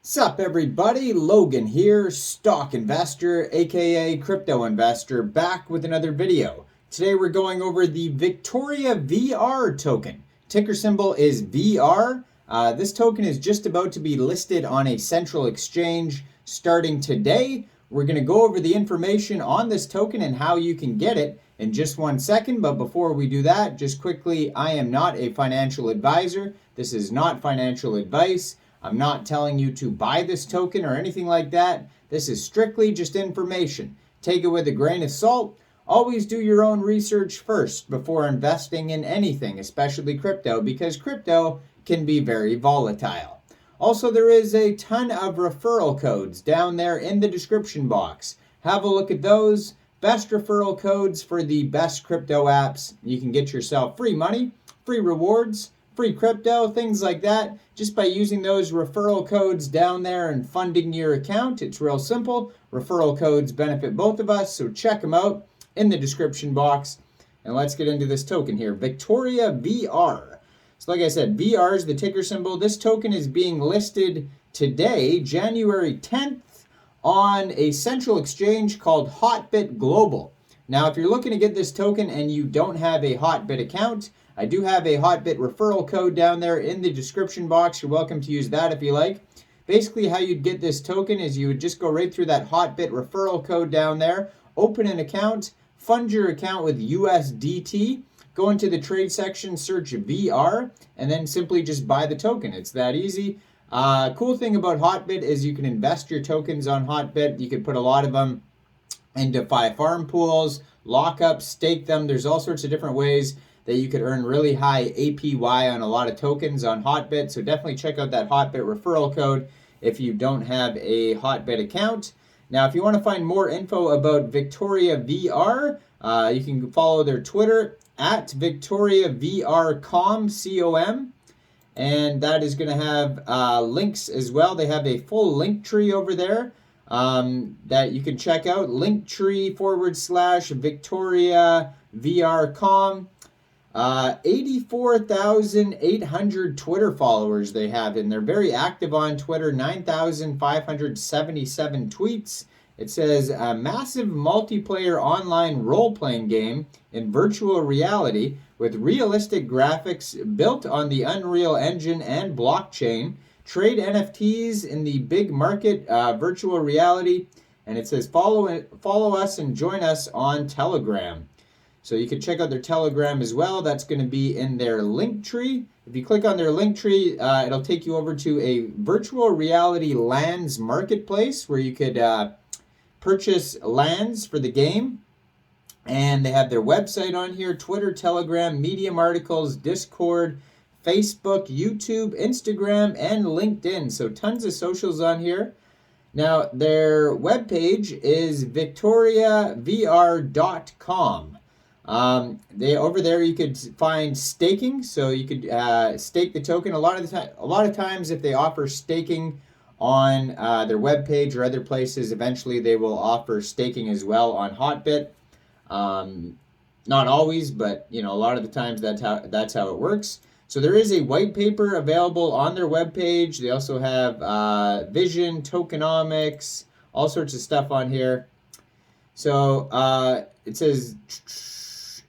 Sup everybody, Logan here, stock investor aka crypto investor, back with another video. Today we're going over the Victoria VR token. Ticker symbol is VR. This token is just about to be listed on a central exchange starting today. We're going to go over the information on this token and how you can get it in just 1 second. But before we do that, just quickly, I am not a financial advisor. This is not financial advice. I'm not telling you to buy this token or anything like that. This is strictly just information. Take it with a grain of salt. Always do your own research first before investing in anything, especially crypto, because crypto can be very volatile. Also, there is a ton of referral codes down there in the description box. Have a look at those. Best referral codes for the best crypto apps. You can get yourself free money, free rewards, free crypto, things like that, just by using those referral codes down there and funding your account. It's real simple. Referral codes benefit both of us, so check them out in the description box. And let's get into this token here, Victoria VR. So like I said, VR is the ticker symbol. This token is being listed today, January 10th, on a central exchange called Hotbit Global. Now, if you're looking to get this token and you don't have a Hotbit account, I do have a Hotbit referral code down there in the description box. You're welcome to use that if you like. Basically, how you'd get this token is you would just go right through that Hotbit referral code down there, open an account, fund your account with USDT, go into the trade section, search VR, and then simply just buy the token. It's that easy. Cool thing about Hotbit is you can invest your tokens on Hotbit. You can put a lot of them into farm pools, lock up, stake them. There's all sorts of different ways that you could earn really high APY on a lot of tokens on Hotbit. So definitely check out that Hotbit referral code if you don't have a Hotbit account. Now, if you want to find more info about Victoria VR, you can follow their Twitter at VictoriaVRCom, C-O-M. And that is going to have links as well. They have a full link tree over there that you can check out. Linktree/VictoriaVRCom. 84,800 Twitter followers they have, and they're very active on Twitter. 9,577 tweets. It says a massive multiplayer online role-playing game in virtual reality with realistic graphics built on the Unreal Engine and blockchain. Trade NFTs in the big market virtual reality. And it says follow us and join us on Telegram. So you can check out their Telegram as well. That's going to be in their link tree. If you click on their link tree, it'll take you over to a virtual reality lands marketplace where you could purchase lands for the game. And they have their website on here, Twitter, Telegram, Medium articles, Discord, Facebook, YouTube, Instagram, and LinkedIn. So tons of socials on here. Now, their webpage is victoriavr.com. Over there you could find staking, so you could stake the token. A lot of times, if they offer staking on their webpage or other places, eventually they will offer staking as well on Hotbit. Not always, but a lot of the times that's how it works. So there is a white paper available on their webpage. They also have vision, tokenomics, all sorts of stuff on here. So it says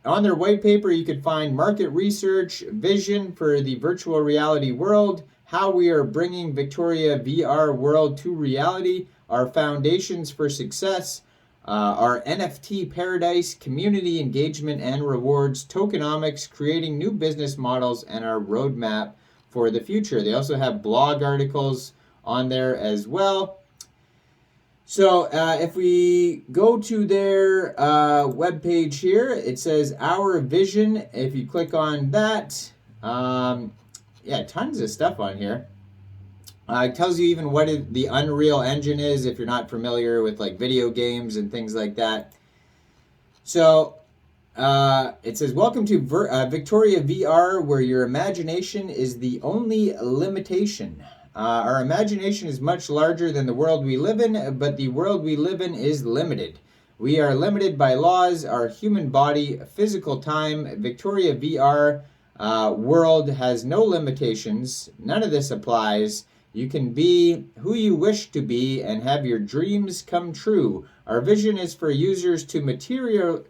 on their white paper, you could find market research, vision for the virtual reality world, how we are bringing Victoria VR world to reality, our foundations for success, our NFT paradise, community engagement and rewards, tokenomics, creating new business models, and our roadmap for the future. They also have blog articles on there as well. So if we go to their webpage here, it says Our Vision. If you click on that, tons of stuff on here. It tells you even what the Unreal Engine is if you're not familiar with like video games and things like that. So it says, welcome to Victoria VR, where your imagination is the only limitation. Our imagination is much larger than the world we live in, but the world we live in is limited. We are limited by laws, our human body, physical time. Victoria VR world has no limitations. None of this applies. You can be who you wish to be and have your dreams come true. Our vision is for users to materialize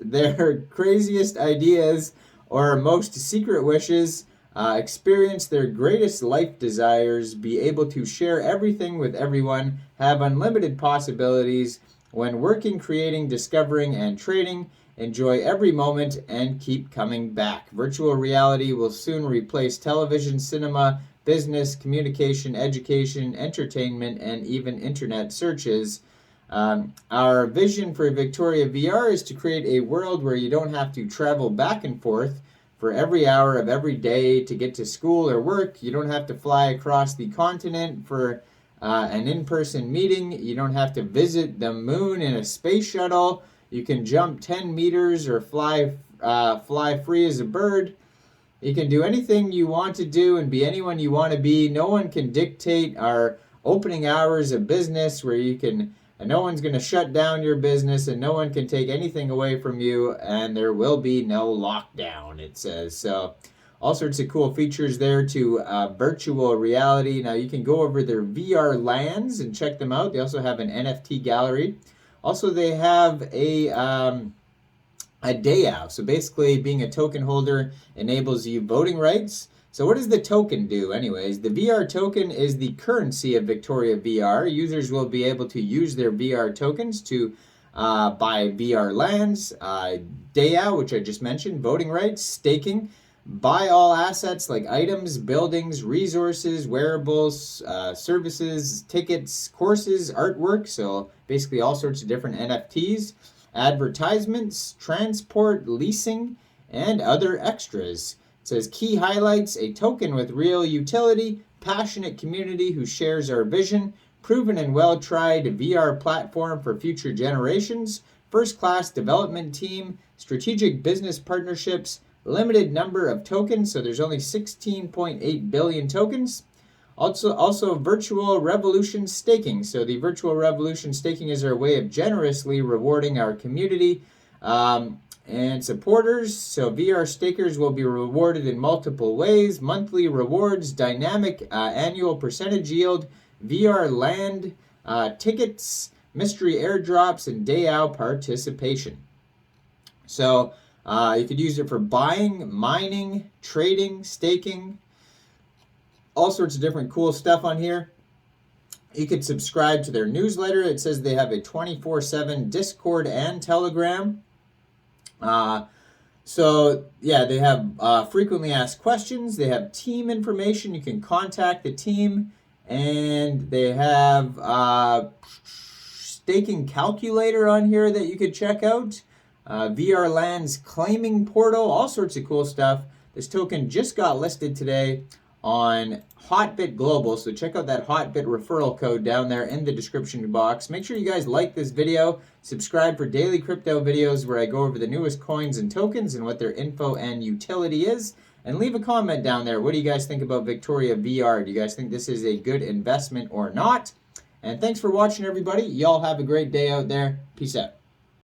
their craziest ideas or most secret wishes, experience their greatest life desires, be able to share everything with everyone, have unlimited possibilities when working, creating, discovering, and trading. Enjoy every moment and keep coming back. Virtual reality will soon replace television, cinema, business, communication, education, entertainment, and even internet searches. Our vision for Victoria VR is to create a world where you don't have to travel back and forth for every hour of every day to get to school or work. You don't have to fly across the continent for an in-person meeting. You don't have to visit the moon in a space shuttle. You can jump 10 meters or fly free as a bird. You can do anything you want to do and be anyone you want to be. No one can dictate our opening hours of business where you can, and no one's going to shut down your business, and no one can take anything away from you, and there will be no lockdown, it says. So all sorts of cool features there to virtual reality. Now you can go over their VR lands and check them out. They also have an NFT gallery. Also, they have a DAO. So basically, being a token holder enables you voting rights. So what does the token do anyways? The VR token is the currency of Victoria VR. Users will be able to use their VR tokens to buy VR lands, DAO, which I just mentioned, voting rights, staking, buy all assets like items, buildings, resources, wearables, services, tickets, courses, artwork, so basically all sorts of different NFTs, advertisements, transport, leasing, and other extras. It says key highlights: a token with real utility, passionate community who shares our vision, proven and well-tried VR platform for future generations, first-class development team, strategic business partnerships, limited number of tokens, so there's only 16.8 billion tokens. Also virtual revolution staking. So the virtual revolution staking is our way of generously rewarding our community and supporters. So VR stakers will be rewarded in multiple ways: monthly rewards, dynamic annual percentage yield, VR land tickets, mystery airdrops, and DAO participation. So you could use it for buying, mining, trading, staking, all sorts of different cool stuff on here. You could subscribe to their newsletter. It says they have a 24/7 Discord and Telegram. So yeah, they have frequently asked questions. They have team information. You can contact the team, and they have staking calculator on here that you could check out. VR Lands claiming portal, all sorts of cool stuff. This token just got listed today on Hotbit Global, so check out that Hotbit referral code down there in the description box. Make sure you guys like this video, subscribe for daily crypto videos where I go over the newest coins and tokens and what their info and utility is, and leave a comment down there. What do you guys think about Victoria VR? Do you guys think this is a good investment or not? And thanks for watching, everybody. Y'all have a great day out there. Peace out.